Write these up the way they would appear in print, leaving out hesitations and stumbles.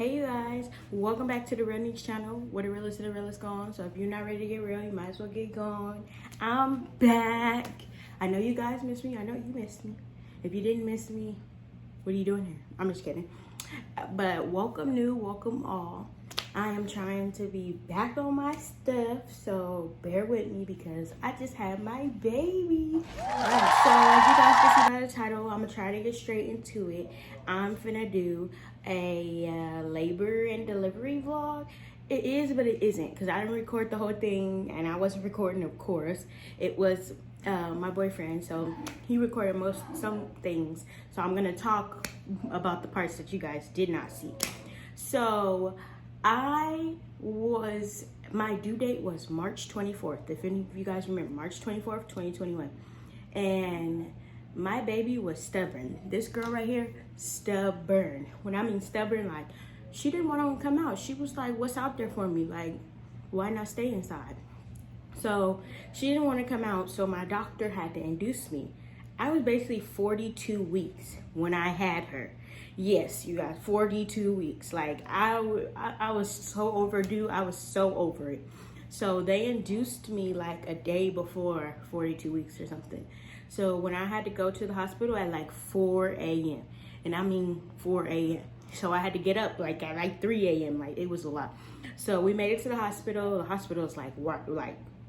Hey you guys, welcome back to the Real Niche channel where the realest of the realest gone. So if you're not ready to get real, you might as well get going. I'm back. I know you guys missed me. I know you missed me. If you didn't miss me, what are you doing here? I'm just kidding. But welcome new, welcome all. I am trying to be back on my stuff, so bear with me because I just had my baby. Alright, so as you guys can see by the title, I'm gonna try to get straight into it. I'm finna do a labor and delivery vlog. It is, but it isn't, because I didn't record the whole thing, and I wasn't recording, of course. It was my boyfriend, so he recorded some things. So I'm gonna talk about the parts that you guys did not see. So my due date was March 24th. If any of you guys remember, March 24th, 2021. And my baby was stubborn. This girl right here, stubborn. When I mean stubborn, like, she didn't want to come out. She was like, what's out there for me? Like, why not stay inside? So she didn't want to come out, so my doctor had to induce me. I was basically 42 weeks when I had her. Yes, you guys, 42 weeks. Like, I was so overdue. I was so over it. So they induced me like a day before 42 weeks or something. So when I had to go to the hospital at like 4 a.m. And I mean 4 a.m. So I had to get up like at like 3 a.m. Like, it was a lot. So we made it to the hospital. The hospital is like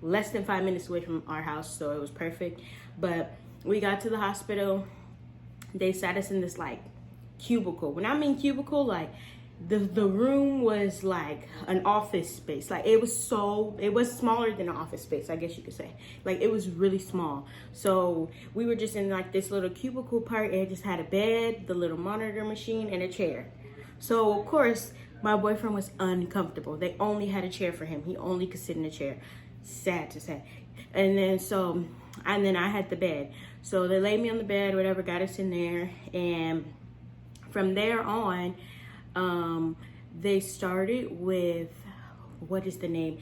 less than 5 minutes away from our house. So it was perfect. But we got to the hospital. They sat us in this like cubicle. When I mean cubicle, like the room was like an office space. Like, it was smaller than an office space, I guess you could say. Like, it was really small. So we were just in like this little cubicle part. It just had a bed, the little monitor machine, and a chair. So of course my boyfriend was uncomfortable. They only had a chair for him. He only could sit in a chair. Sad to say. And then I had the bed. So they laid me on the bed, whatever, got us in there. And from there on, they started with, what is the name?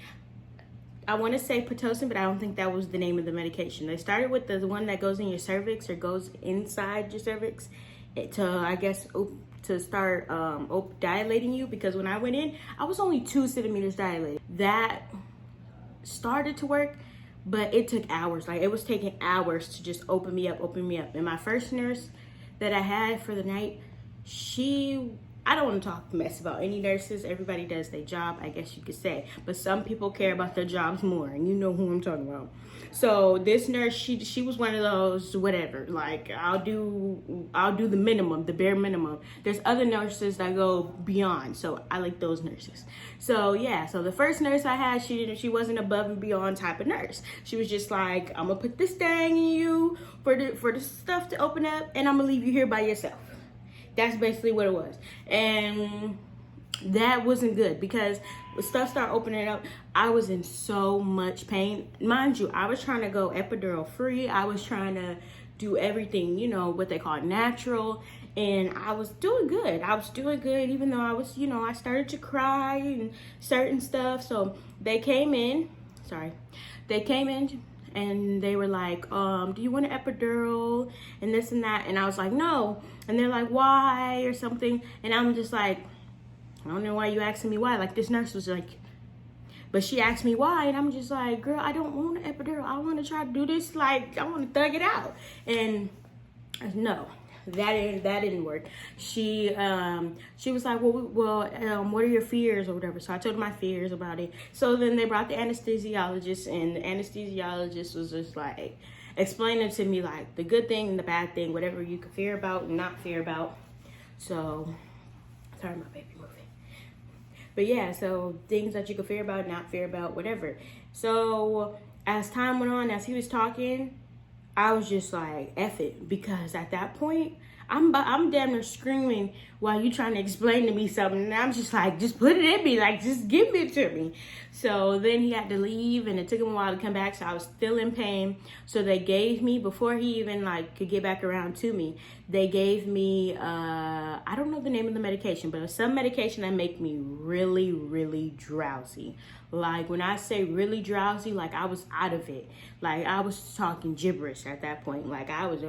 I want to say Pitocin, but I don't think that was the name of the medication. They started with the one that goes in your cervix or goes inside your cervix to, I guess, to start dilating you. Because when I went in, I was only 2 centimeters dilated. That started to work, but it took hours. Like, it was taking hours to just open me up. And my first nurse that I had for the night, I don't want to talk mess about any nurses. Everybody does their job, I guess you could say. But some people care about their jobs more, and you know who I'm talking about. So this nurse, she was one of those, whatever. Like, I'll do the minimum, the bare minimum. There's other nurses that go beyond, so I like those nurses. So yeah, so the first nurse I had, she wasn't above and beyond type of nurse. She was just like, I'm gonna put this thing in you for the stuff to open up, and I'm gonna leave you here by yourself. That's basically what it was. And that wasn't good, because when stuff started opening up, I was in so much pain. Mind you, I was trying to go epidural free. I was trying to do everything, you know, what they call natural. And I was doing good. Even though I was, you know, I started to cry and certain stuff. So they came in and they were like, do you want an epidural and this and that? And I was like, no. And they're like, why, or something. And I'm just like, I don't know why you asking me why. Like, this nurse was like, but she asked me why, and I'm just like, girl, I don't want an epidural. I want to try to do this, like, I want to thug it out. And no, that didn't work. She was like, well, what are your fears or whatever? So I told her my fears about it. So then they brought the anesthesiologist, and the anesthesiologist was just like explaining to me like the good thing and the bad thing, whatever you could fear about and not fear about. So sorry, my baby moving. But yeah, so things that you could fear about, not fear about, whatever. So as time went on, as he was talking, I was just like, F it, because at that point, I'm damn near screaming while you trying to explain to me something, and I'm just like, just put it in me, like, just give it to me. So then he had to leave, and it took him a while to come back, so I was still in pain. So they gave me, before he even like could get back around to me, they gave me, I don't know the name of the medication, but it was some medication that make me really, really drowsy. Like when I say really drowsy, like I was out of it. Like I was talking gibberish at that point. Like I was,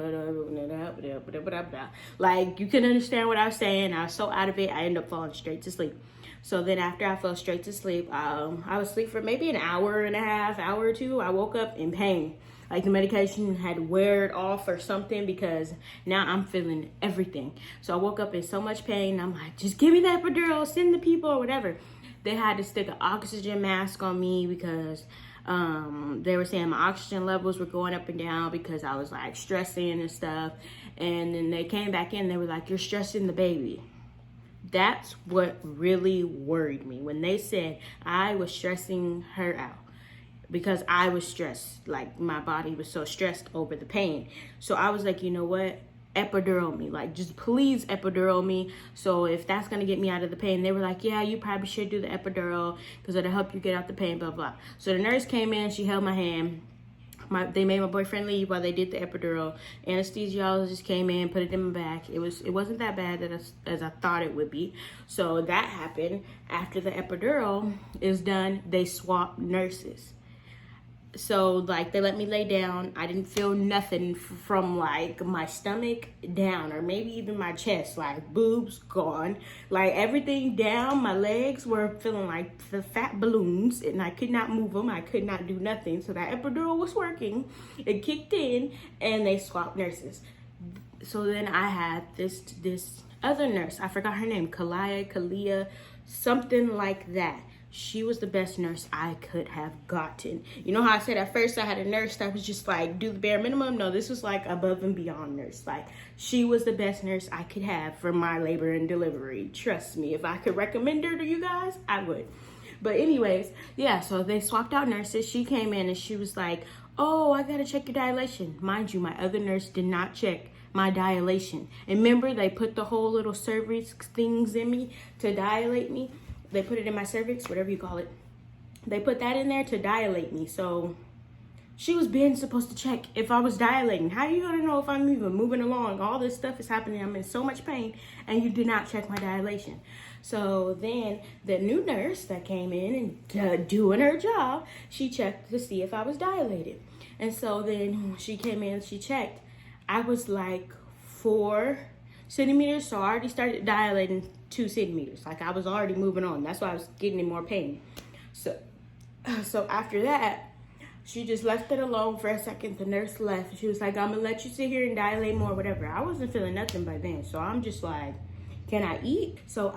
like you can understand what I was saying. I was so out of it, I ended up falling straight to sleep. So then after I fell straight to sleep, I was asleep for maybe an hour and a half, hour or two. I woke up in pain. Like the medication had weared off or something, because now I'm feeling everything. So I woke up in so much pain. I'm like, just give me that epidural, send the people or whatever. They had to stick an oxygen mask on me because they were saying my oxygen levels were going up and down because I was like stressing and stuff. And then they came back in, they were like, you're stressing the baby. That's what really worried me, when they said I was stressing her out, because I was stressed. Like my body was so stressed over the pain. So I was like, you know what? Epidural me. Like just please epidural me. So if that's going to get me out of the pain. They were like, yeah, you probably should do the epidural because it'll help you get out the pain, blah, blah. So the nurse came in, she held my hand. They made my boyfriend leave while they did the epidural. Anesthesiologist came in, put it in my back. It wasn't that bad as I thought it would be. So that happened. After the epidural is done, they swapped nurses. So like they let me lay down. I didn't feel nothing from like my stomach down, or maybe even my chest, like boobs gone, like everything down. My legs were feeling like the fat balloons, and I could not move them. I could not do nothing. So that epidural was working. It kicked in, and they swapped nurses. So then I had this other nurse. I forgot her name, Kalia, something like that. She was the best nurse I could have gotten. You know how I said at first I had a nurse that was just like do the bare minimum? No, this was like above and beyond nurse. Like she was the best nurse I could have for my labor and delivery. Trust me, if I could recommend her to you guys, I would. But anyways, yeah, so they swapped out nurses. She came in and she was like, oh, I gotta check your dilation. Mind you, my other nurse did not check my dilation. And remember, they put the whole little cervix things in me to dilate me. They put it in my cervix, whatever you call it. They put that in there to dilate me. So she was being supposed to check if I was dilating. How are you gonna know if I'm even moving along? All this stuff is happening. I'm in so much pain, and you did not check my dilation. So then the new nurse that came in and doing her job, she checked to see if I was dilated. And so then she came in, she checked. I was like 4 centimeters, so I already started dilating 2 centimeters. Like I was already moving on. That's why I was getting in more pain. So after that, she just left it alone for a second. The nurse left. She was like, I'm gonna let you sit here and dilate more, whatever. I wasn't feeling nothing by then. So I'm just like, can I eat? So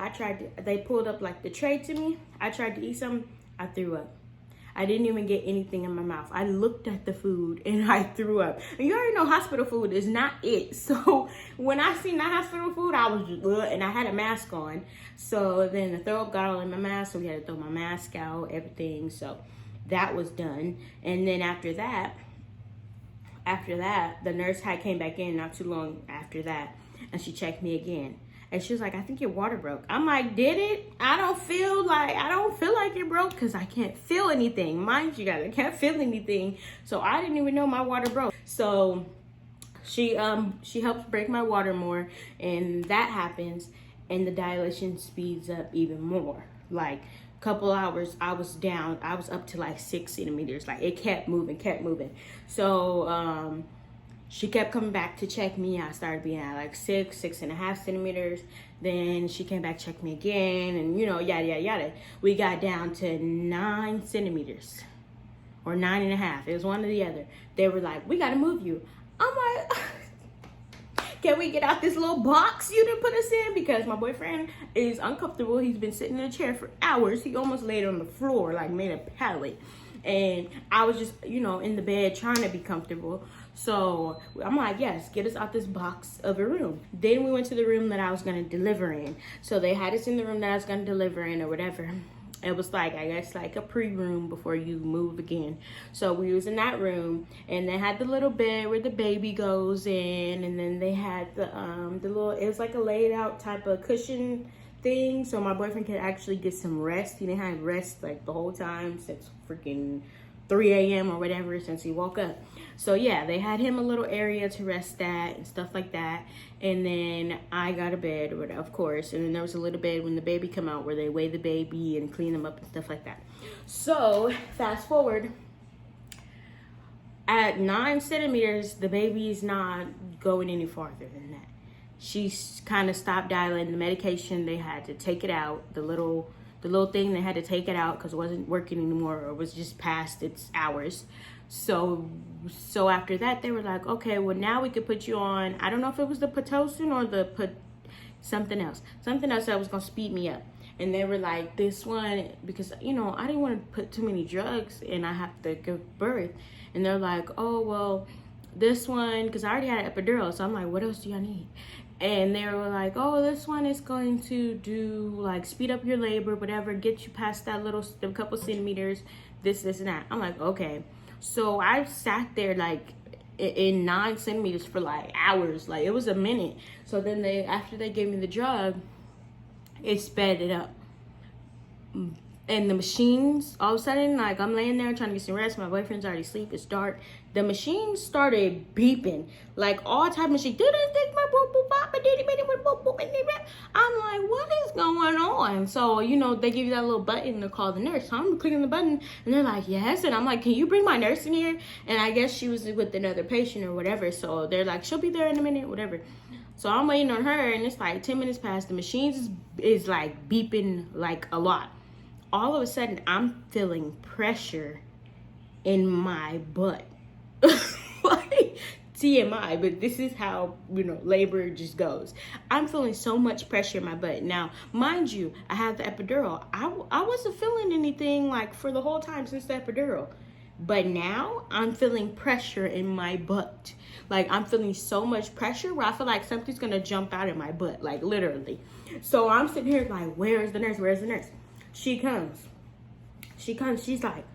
they pulled up like the tray to me. I tried to eat something. I threw up. I didn't even get anything in my mouth. I looked at the food and I threw up. And you already know hospital food is not it. So when I seen the hospital food, I was just, and I had a mask on. So then the throw up got all in my mask. So we had to throw my mask out, everything. So that was done. And then after that, the nurse came back in not too long after that. And she checked me again. And she was like, I think your water broke. I'm like, did it? I don't feel like it broke because I can't feel anything. Mind you guys, I can't feel anything. So I didn't even know my water broke. So she helps break my water more, and that happens, and the dilation speeds up even more. Like a couple hours, I was up to like 6 centimeters. Like it kept moving. So she kept coming back to check me. I started being at like 6.5 centimeters. Then she came back, checked me again, and yada, yada, yada. We got down to 9 centimeters or 9.5. It was one or the other. They were like, we got to move you. I'm like, can we get out this little box you didn't put us in? Because my boyfriend is uncomfortable. He's been sitting in a chair for hours. He almost laid on the floor, like made a pallet. And I was just, in the bed trying to be comfortable. So I'm like, yes, get us out this box of a room. Then we went to the room that I was going to deliver in. So they had us in the room that I was going to deliver in or whatever. It was like, I guess, like a pre-room before you move again. So we was in that room, and they had the little bed where the baby goes in. And then they had the little, it was like a laid out type of cushion thing. So my boyfriend could actually get some rest. He didn't have rest like the whole time since freaking 3 a.m. or whatever since he woke up. So yeah, they had him a little area to rest at and stuff like that. And then I got a bed, of course. And then there was a little bed when the baby come out where they weigh the baby and clean them up and stuff like that. So fast forward, at 9 centimeters, the baby's not going any farther than that. She's kind of stopped dialing. The medication, they had to take it out. The little thing, they had to take it out because it wasn't working anymore, or was just past its hours. So after that, they were like, okay, well, now we could put you on, I don't know if it was the Pitocin or something else that was going to speed me up. And they were like, this one, because, you know, I didn't want to put too many drugs and I have to give birth. And they're like, oh, well, this one, because I already had an epidural. So I'm like, what else do y'all need? And they were like, oh, this one is going to do, like, speed up your labor, whatever, get you past that a couple centimeters, this, and that. I'm like, okay. So I sat there, like, in 9 centimeters for, like, hours. Like, it was a minute. So then after they gave me the drug, it sped it up. And the machines, all of a sudden, like, I'm laying there trying to get some rest. My boyfriend's already asleep. It's dark. The machines started beeping. Like, all type of machines. I'm like, what is going on? So, you know, they give you that little button to call the nurse. So I'm clicking the button, and they're like, yes. And I'm like, can you bring my nurse in here? And I guess she was with another patient or whatever. So they're like, she'll be there in a minute, whatever. So I'm waiting on her, and it's like 10 minutes past. The machines is like beeping like a lot. All of a sudden, I'm feeling pressure in my butt. Like, TMI, but this is how, you know, labor just goes. I'm feeling so much pressure in my butt. Now, mind you, I have the epidural. I wasn't feeling anything, like, for the whole time since the epidural. But now, I'm feeling pressure in my butt. Like, I'm feeling so much pressure where I feel like something's going to jump out of my butt, like, literally. So I'm sitting here like, where's the nurse? Where's the nurse? She comes. She's like,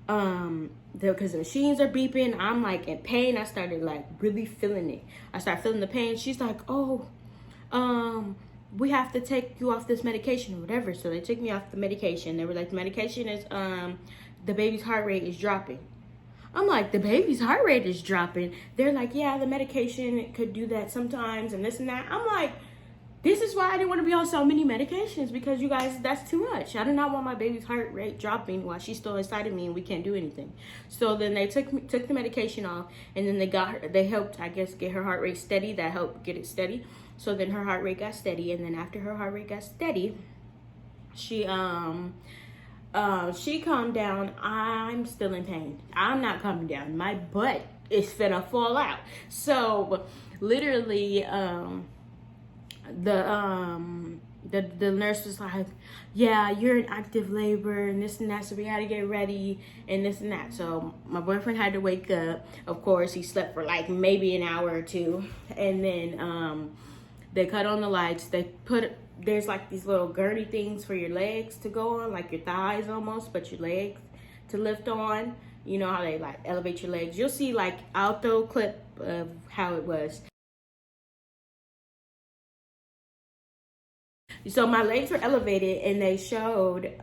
because the machines are beeping. I'm like in pain. I started like really feeling it. I started feeling the pain. She's like, oh, we have to take you off this medication or whatever. So they took me off the medication. They were like, the medication is, the baby's heart rate is dropping. I'm like, the baby's heart rate is dropping. They're like, yeah, the medication could do that sometimes and this and that. I'm like, this is why I didn't want to be on so many medications, because you guys, that's too much. I do not want my baby's heart rate dropping while she's still inside of me and we can't do anything. So then they took the medication off, and then they helped, I guess, get her heart rate steady. That helped get it steady. So then her heart rate got steady, and then after her heart rate got steady, she calmed down. I'm still in pain. I'm not calming down. My butt is finna fall out. So literally, the nurse was like, yeah, you're in active labor and this and that, so we had to get ready and this and that. So my boyfriend had to wake up. Of course, he slept for like maybe an hour or two, and then they cut on the lights. There's like these little gurney things for your legs to go on, like your thighs almost, but your legs to lift on. You know how they like elevate your legs. You'll see, like, I'll throw a clip of how it was. So my legs were elevated, and they showed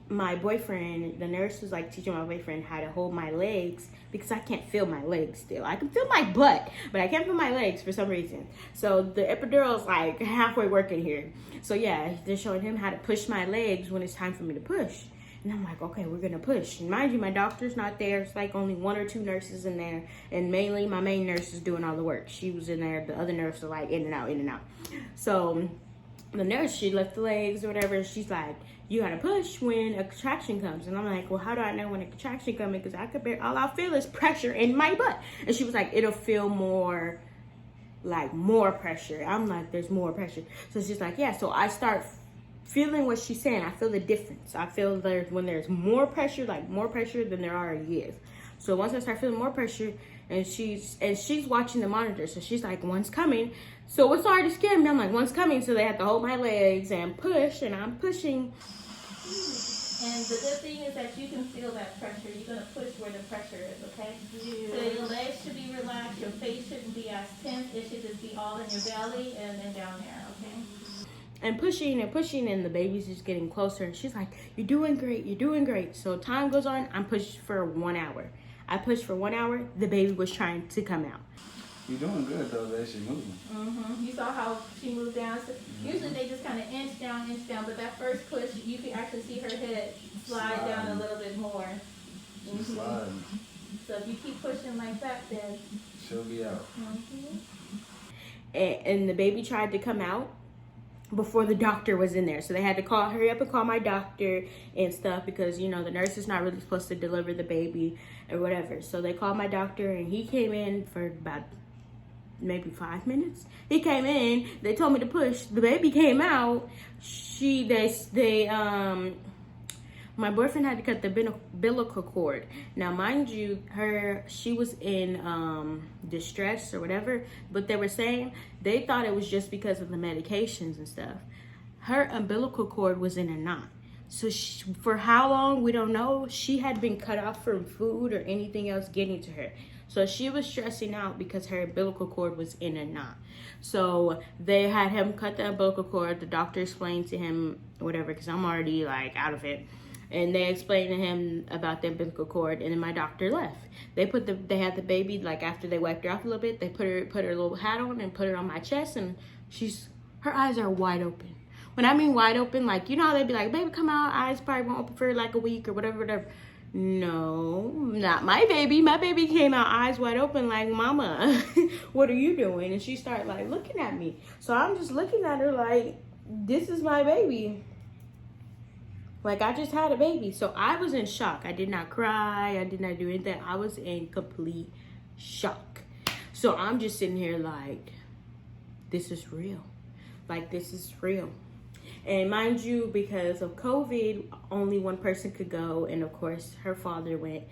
my boyfriend, the nurse was like teaching my boyfriend how to hold my legs, because I can't feel my legs still. I can feel my butt, but I can't feel my legs for some reason. So the epidural is like halfway working here. So yeah, they're showing him how to push my legs when it's time for me to push. And I'm like, okay, we're gonna push. And mind you, my doctor's not there. It's like only 1 or 2 nurses in there. And mainly my main nurse is doing all the work. She was in there. The other nurse was like in and out, in and out. So the nurse, she left the legs or whatever. She's like, you gotta push when a contraction comes. And I'm like, well, how do I know when a contraction comes? Because all I feel is pressure in my butt. And she was like, it'll feel more, like more pressure. I'm like, there's more pressure. So she's like, yeah. So I start feeling what she's saying. I feel the difference. I feel when there's more pressure, like more pressure than there already is. So once I start feeling more pressure, and she's watching the monitor, so she's like, one's coming. So it started to scare me. I'm like, one's coming. So they have to hold my legs and push, and I'm pushing. And the good thing is that you can feel that pressure. You're gonna push where the pressure is, okay? Yeah. So your legs should be relaxed. Your face shouldn't be as tense. It should just be all in your belly and then down there, okay? and pushing and pushing, and the baby's just getting closer. And she's like, "You're doing great, you're doing great." So time goes on. I'm pushed for 1 hour. I pushed for 1 hour. The baby was trying to come out. You're doing good though, that she moving. You saw how she moved down. So usually they just kind of inch down, but that first push, you can actually see her head slide down a little bit more. She's sliding. So if you keep pushing like that, then she'll be out. And the baby tried to come out before the doctor was in there. So they had to hurry up and call my doctor and stuff, because, you know, the nurse is not really supposed to deliver the baby or whatever. So they called my doctor, and he came in for about maybe 5 minutes. He came in, they told me to push. The baby came out. My boyfriend had to cut the umbilical cord. Now, mind you, she was in distress or whatever, but they were saying they thought it was just because of the medications and stuff. Her umbilical cord was in a knot. So for how long, we don't know. She had been cut off from food or anything else getting to her. So she was stressing out because her umbilical cord was in a knot. So they had him cut the umbilical cord. The doctor explained to him whatever, because I'm already like out of it. And they explained to him about the umbilical cord, and then my doctor left. They had the baby, like after they wiped her off a little bit, they put her little hat on and put her on my chest, and her eyes are wide open. When I mean wide open, like, you know how they'd be like, "Baby, come out, eyes probably won't open for like a week," or whatever. No, not my baby. My baby came out eyes wide open like, "Mama, what are you doing?" And she started like looking at me. So I'm just looking at her like, this is my baby. Like, I just had a baby. So I was in shock. I did not cry. I did not do anything. I was in complete shock. So I'm just sitting here like, this is real. Like, this is real. And mind you, because of COVID, only one person could go. And of course, her father went.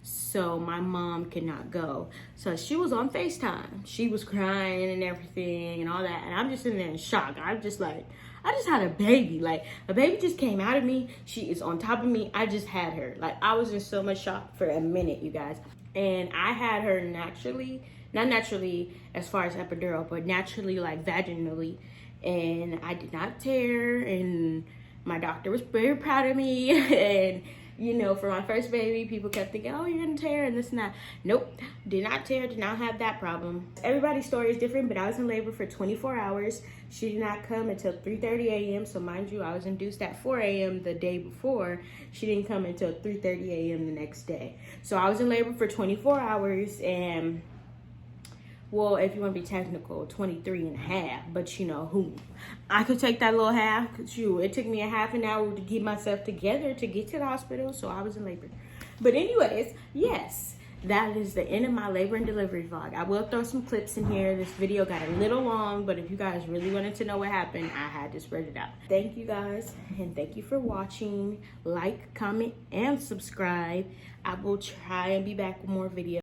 So my mom could not go. So she was on FaceTime. She was crying and everything and all that. And I'm just sitting there in shock. I'm just like, I just had a baby. Like, a baby just came out of me. She is on top of me. I just had her. Like, I was in so much shock for a minute, you guys. And I had her naturally, not naturally as far as epidural, but naturally, like, vaginally. And I did not tear. And my doctor was very proud of me. And, you know, for my first baby, people kept thinking, "Oh, you're gonna tear," and this and that. Nope, did not tear, did not have that problem. Everybody's story is different, but I was in labor for 24 hours. She did not come until 3:30 a.m. So mind you, I was induced at 4 a.m. the day before. She didn't come until 3:30 a.m. the next day. So I was in labor for 24 hours, and, well, if you want to be technical, 23 and a half, but you know who. I could take that little half, it took me a half an hour to get myself together to get to the hospital, so I was in labor. But anyways, yes, that is the end of my labor and delivery vlog. I will throw some clips in here. This video got a little long, but if you guys really wanted to know what happened, I had to spread it out. Thank you guys, and thank you for watching. Like, comment, and subscribe. I will try and be back with more videos.